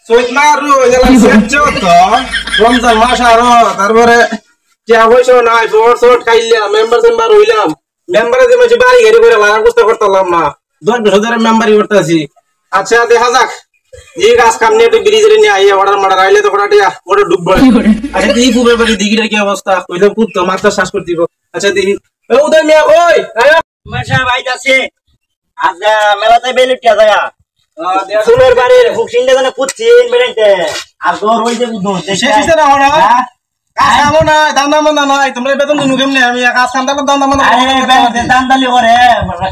চৈত মারু এলা সেচ্ছ তো রমজান মাস আর তারপরে টিয়া পয়সা নাই ফোর্ট খাইলাম মেম্বার হইলাম মেম্বারে যে মাঝে বাড়ি গাড়ি করে লাগা কষ্ট করতাম না 10 বছর ধরে মেম্বারই করতেছি আচ্ছা দেখা যাক এই কাজ কাম নিয়ে একটু ব্রিজের নিয়ে আইয়া অর্ডার আইলে তো ওটা ডুববে আচ্ছা দেখি পুবের বাড়ি দিঘিটার কি অবস্থা কইলাম পুত তো মাথা শ্বাস করতে দিব আচ্ছা দেখি উদয় মিয়া কই মাসা ভাই যাচ্ছে আজ মেলাতে বেলিটিয়া যায় সুলের বাড়ির ফুকসিনটা জানা পুচ্ছিন বেড়াইতে আর তোর হইতে বুঝো শেষ না হলো কাজ আমো না দাম না নাই তোমরা বেতন দিনু কেমনে আমি কাজ কাম দাম না আরে বেতন দাম দালি করে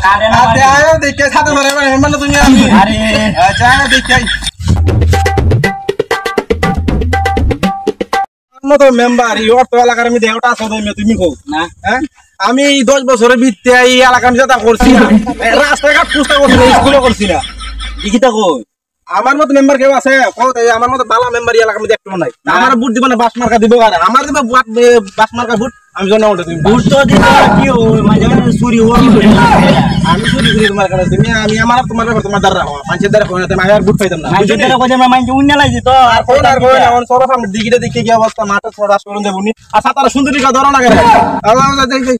কাটে না আরে আয় দেখে সাথে ধরে মানে তুমি আরে আচ্ছা দেখে মতো মেম্বার এই অর্থ এলাকার আমি দেওটা আছে তুমি কও না হ্যাঁ আমি 10 বছরের ভিতরে এই এলাকার যেটা করছি না রাস্তাঘাট পুস্তা করছি না স্কুলে করছি না লিখিতা কই আমার মত মেম্বার কেউ আছে আমার মত বালা মেম্বার এলাকার মধ্যে একটু নাই আমার ভোট দিব না বাস মার্কা দিব আর আমার দিব বাস মার্কা ভোট আমি জনগণ তুমি ভোট তো দিবা কি হয় মাঝে মাঝে চুরি হয় আমি চুরি করি তোমার কাছে তুমি আমি আমার তোমার দ্বারা হওয়া মানুষের দ্বারা হয় আমি আর ভোট পাইতাম না মানুষের দ্বারা কই আমরা মাইন্ড উন্না লাগি তো আর কোন আর কোন এমন সরফ আমি দিগিটা দেখে কি অবস্থা মাঠে ছোড়া রাস করুন দেবনি আর সাতারা সুন্দরী কা ধরো না কেন আল্লাহ দেখি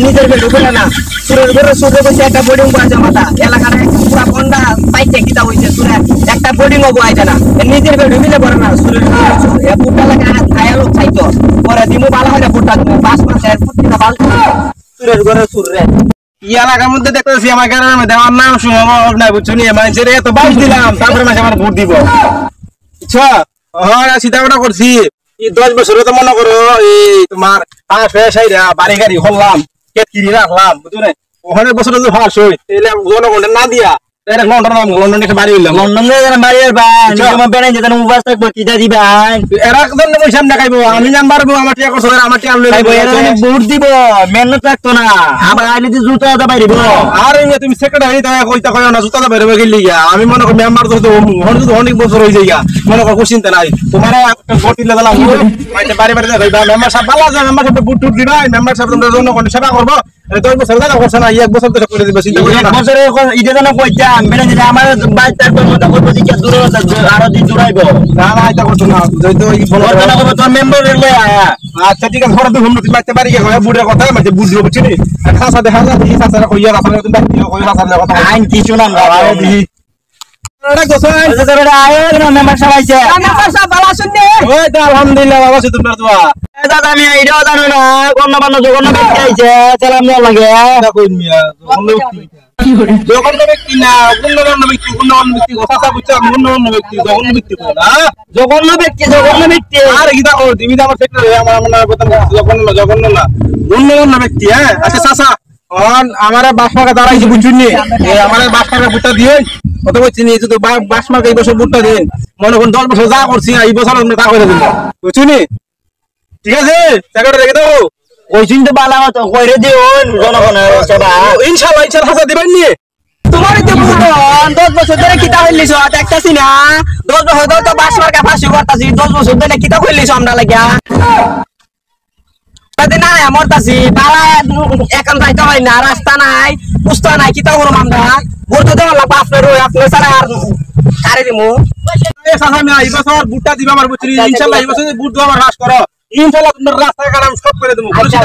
নিজের বেড ঢুকে না সুরের ঘরে সুরে বসে একটা বোর্ডিং পাইছে মাথা এলাকার পুরা বন্ডা পাইছে কিতা হইছে সুরে একটা বোর্ডিং হবো আইছে না নিজের বেড ঢুকিলে পড়ে না সুরের পুরটা লাগে খায়া লোক চাইতো পরে দিমু ভালো হয় না পুরটা পাঁচ মাসের পুরটা ভালো সুরের ঘরে সুরে এলাকার মধ্যে দেখতেছি আমার গ্রামের মধ্যে আমার নাম সম্ভব নাই বুঝছো নি মানুষের এত বাইশ দিলাম তারপরে মাসে আমার ভোট দিব আচ্ছা হ্যাঁ চিন্তা করছি 10 বছরে তো মনে করো এই তোমার বাড়ি গাড়ি হলাম কেট কিনি রাখলাম বুঝছো না ওখানে বছর যদি ভাস হই তাহলে জনগণের না দিয়া লন্ডন এসে বাড়ি হইলাম লন্ডনে বাড়ি বেড়াই যেতে উপাস থাকবো কিটা দিবা এরা পয়সা দেখাইবো আমি নাম পারবো আমার টিয়া করছো আমার টিয়া ভোট দিব মেহনত রাখতো না আবার আইলে জুতা দা বাইরিব আর তুমি সেক্রেটারি কইতা কয় না জুতা দা বাইরিব গেলি গিয়া আমি মনে করি মেম্বার তো অনেক বছর হয়ে যায় মনে কর চিন্তা নাই তোমার ভোট দিলে দিলাম বাড়ি বাড়ি যাইবা মেম্বার সাহেব ভালো আছে মেম্বার সাহেব ভোট টুট দিবা মেম্বার সাহেব তোমরা জনগণ সেবা করবো 10 বছর দেখা করছে না 1 বছর তো করে দিবে চিন্তা করি না বছরে ইটা জানা কইতা মেনে যে আমার বাইক তার মত করব যে কি দূর আরো দিন জুড়াইব না না এটা করছ না যইতো এই ফোন করব তো মেম্বার এর লয়া আচ্ছা ঠিক আছে ফটো তুমি বাইতে পারি গিয়া বুড়ের কথা মানে বুঝলো বুঝছিনি খাসা দেখা যায় এই খাসারা কইয়া রাখা তুমি বাইতে কইয়া রাখা কথা আইন কিছু না আরে দি এটা গোসাই এটা আয়ের না মেম্বার সব আইছে মেম্বার সব ভালো আছেন নি ওই তো আলহামদুলিল্লাহ বাবা সে তোমার দোয়া দাদা আমি এইটাও জানো না কোন বান্ন জগন্ন ব্যক্তি আইছে সালাম দেওয়া লাগে কই মিয়া জগন্ন ব্যক্তি না গুণগণ ব্যক্তি কথা বুঝছো গুণগণ ব্যক্তি জগন্ন ব্যক্তি আর গীতা কর তুমি তো আমার সেক্রেটারি আমার মনে কথা জগন্ন না গুণগণ ব্যক্তি হ্যাঁ আচ্ছা চাচা আমার বাসমার্কা দাঁড়াইছে বুঝছুনি আমার বাসমার্কা ভোটটা দিয়ে কত বলছি নি যদি বাসমার্কা এই বছর ভোটটা দিন মনে করুন 10 বছর যা করছি এই বছর আমরা তা করে দিন বুঝছুনি ঠিক আছে টাকাটা রেখে দাও ওই চিন্তা বালা মতো কইরে দিউন জনগণের সেবা ইনশাআল্লাহ হাজার দিবেন নি তোমার তো বুঝন 10 বছর ধরে কিতা হইলিছ দেখতাছি না 10 বছর ধরে তো বাসমার্কা ফাঁসি করতাছি 10 বছর ধরে কিতা হইলিছ আমরা লাগিয়া না মরতাছি বালা এখন যাইতে হয় না রাস্তা নাই পুস্তা নাই কিতা করব আমরা ভোট তো দেওয়া লাগবে আপনার সারা আর কারে দিমু এই সাথে আমি এই বছর ভোটটা দিবা আমার বুঝছি ইনশাআল্লাহ এই বছর ভোট দেওয়া আমার হাস করো ইনশাআল্লাহ তোমার রাস্তা ঘাট আমি সব করে দেব আচ্ছা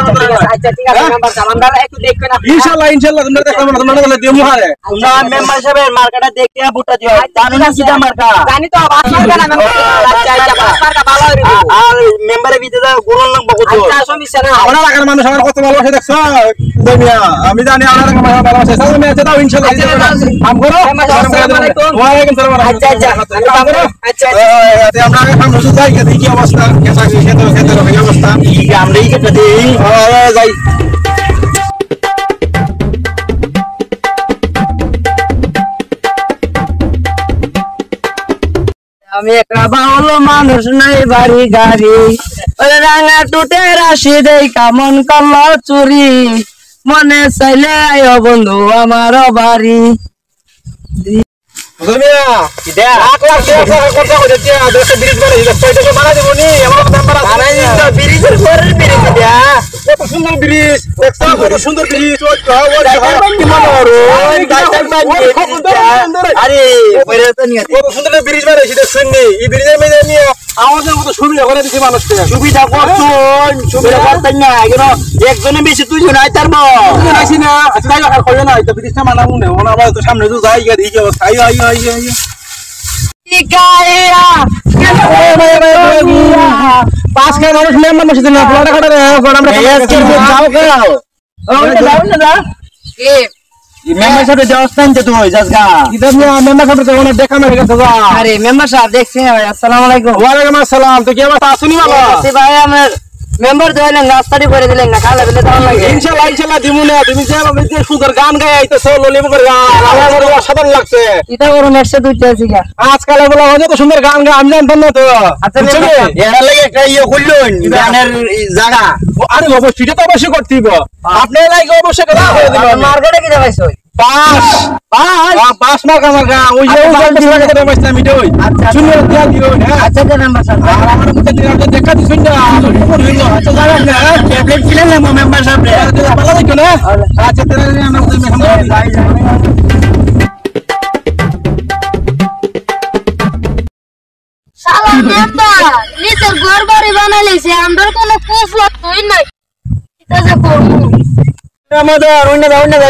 ঠিক আছে মেম্বার সাহেব আমরা একটু দেখবেন ইনশাআল্লাহ তোমরা দেখবে না তোমরা বলে দিমু হারে আমরা মেম্বার সাহেবের মার্কাটা দেখে ভোটটা দিও জানো না কিটা মার্কা জানি তো বাস মার্কা না মেম্বার আচ্ছা বাস মার্কা ভালো হইবে আর মেম্বারের ভিতরে গুরুন নাম কত আচ্ছা সমস্যা না আমরা লাগার মানুষ আমার কত ভালোবাসে দেখছো দুনিয়া আমি জানি আমার মানুষ ভালোবাসে সাথে মেয়ে দাও ইনশাআল্লাহ কাম করো আসসালামু আলাইকুম আচ্ছা আচ্ছা আমরা আগে কাম শুরু যাই কি অবস্থা কেসা খেতে কি অবস্থা আমরা এই কেটে দেই যাই আমি একটা বাউল মানুষ নাই বাড়ি গাড়ি ওরে রাঙা টুটে রাশি দেই কামন করল চুরি মনে চাইলে আয় বন্ধু আমার বাড়ি বুঝমিয়া দেয়া লাখ লাখ টাকা খরচা করে দিয়া দেশে ব্রিজ বানাইছে কয়টাকে বানাই দেব নি আমার নাম্বার আছে বানাই দিছ ব্রিজের ঘরের ব্রিজ দেয়া কত সুন্দর ব্রিজ দেখছো কত সুন্দর ব্রিজ ওই কি আরে পয়রা তো নিয়ে কত সুন্দর ব্রিজ বানাইছে দেখছেন নি এই ব্রিজের মধ্যে নিয়ে আমাদের মতো সুবিধা করে দিছে মানুষকে সুবিধা করছুন সুবিধা করতেন না কেন একজনে বেশি দুইজন আইতারবো আসি না আচ্ছা তাই রাখার কইবে না এটা ব্রিজটা মানাবো না ওনা আবার তো সামনে তো যাই গিয়ে দেখি অবস্থা আই আই আই আই ইকাইয়া পাঁচ খায় মানুষ মেম্বার বসে না প্লটে কাটা রে আমরা আজকে যাও গাও যাও না এ মেম্বার সাথে যাওস্তান যে তুই জাসগা ইদার নিয়ে মেম্বার সাহেব তো ওনা দেখা মেরে গেছে যা আরে মেম্বার সাহেব দেখছেন ভাই আসসালামু আলাইকুম ওয়া আলাইকুম আসসালাম তো কি অবস্থা আসুনি বাবা সে ভাই আমার মেম্বার দইলেন নাস্তাটি করে দিলেন না খালা বেলে দাও লাগে ইনশাআল্লাহ ইনশাআল্লাহ দিমু না তুমি যে আমি যে সুন্দর গান গাই আইতেছো ললিম করে গান আমার বড় অসাধারণ লাগছে এটা করুন 102 আছে গা আজকাল এগুলো অনেক সুন্দর গান গায় আমি জানতাম না তো আচ্ছা বুঝছো? এরা লাগে একটা ইয়ে খুললুন গানের জায়গা আরে অবশ্যই এটা তো অবশ্যই করতেই হবে আপনি লাগে অবশ্যই কথা করে দিবেন মার্কেটে কি দেখাইছো পাস পাস মার্কা মার্কা ওই যে ওই কথা বলছিলাম আমি ওই আচ্ছা, শুনে দিয়া দিও হ্যাঁ আচ্ছা যে মেম্বার সাহেব আর আমার মধ্যে দিনটা দেখা দিছেন না আচ্ছা যাবেন না ট্যাবলেট ছিলেন না মেম্বার সাহেব রে ভালো দেখো না আচ্ছা তাহলে আমরা ওদের মেহমান শালা মেম্বার নিজের ঘর বাড়ি বানাইলেছে আমরা কোনো কুফলত হই নাই এটা যে করবো আমাদের অন্য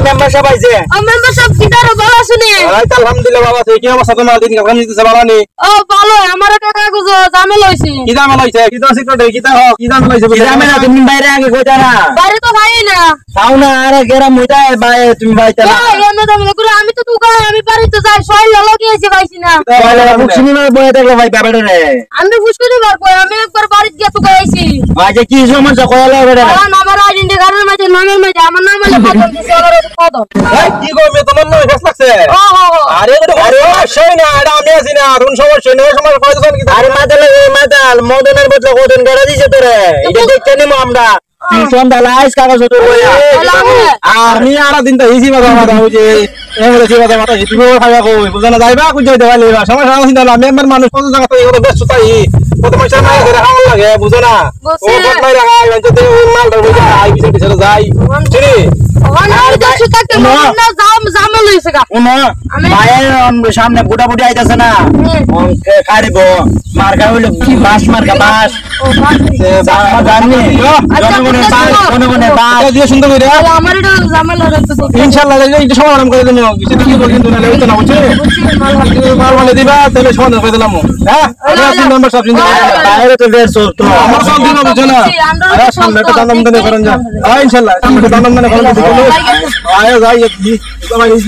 মেম্বার সাহেব আইছে মেম্বার সব কিটারও ভালো শুনে আইতা আলহামদুলিল্লাহ বাবা সেই কি অবস্থা তোমার দিন কাজ নিতেছে বাবা নি ও ভালো আমার একটা কাগজ ঝামেলা হইছে কি দাম লাইছে কি দাম সিক্রেট কি দাম কি দাম লাইছে কি জানে না তুমি বাইরে আগে কইতা না বাড়ি তো ভাই না তাও না আরে গেরা মুইতা বাই তুমি বাইতা না এনে দাম করে আমি তো দোকানে আমি বাড়ি তো যাই সই লগি এসে পাইছি না বলে সিনেমা বয়ে থাকলে ভাই ব্যাপারটা রে আমি বুঝতে পারবো আমি একবার বাড়ি গিয়ে তো গাইছি ভাই যে কি সমস্যা কইলা রে আমার আইডেন্টি কার্ডের মধ্যে নামের মধ্যে আমার নাম হলো কদম দিছে আমার কদম কি গো মে তোমার নয় ফেস লাগছে ও আরে আরে সেই না এটা আমি আছি না কোন সমস্যা নেই সময় কয়জন কি আরে মাদাল মদনের বদলে কদন গড়া দিছে তোরে এটা দেখতে নিমু আমরা টিউশন দালাইস কাগজ তো লইয়া আমি আরা দিন তো হিসি বাবা মাথা হইছে এমরে জি বাবা মাথা হিসি বড় খাওয়া কই বুঝনা যাইবা কই যাই দেওয়া লইবা সমস্যা আছে না মেম্বার মানুষ কত জায়গা তো এগুলো ব্যস্ত তাই কত পয়সা নাই ধরে খাওয়া লাগে বুঝনা ও কত নাই রাখা যদি ওই মাল ধরে যাই আই বিছে বিছে যাই চিনি আর দেশে থাকতে মন না ঝামেলা হইছে গা ওনা ভাইয়ের সামনে বুড়াবুড়ি আইতাছে না খাড়িব মার্কা হইলো বাস মার্কা বাস ও বাস জানি জনগণের বাস দিয়ে সুন্দর করে আমার এটা ঝামেলা হইছে ইনশাআল্লাহ এই সমাধান করে দেবো কিছু কি বলি কিন্তু না হইতো না বুঝছো মাল মানে দিবা তাহলে সমাধান করে দিলাম হ্যাঁ আমি নাম্বার সব চিন্তা বাইরে তো বের তো আমার সব দিন বুঝছো না আরে সামনে তো দাম দাম করেন যা ইনশাআল্লাহ সামনে দাম দাম করেন আয় যাই কি তোমার এই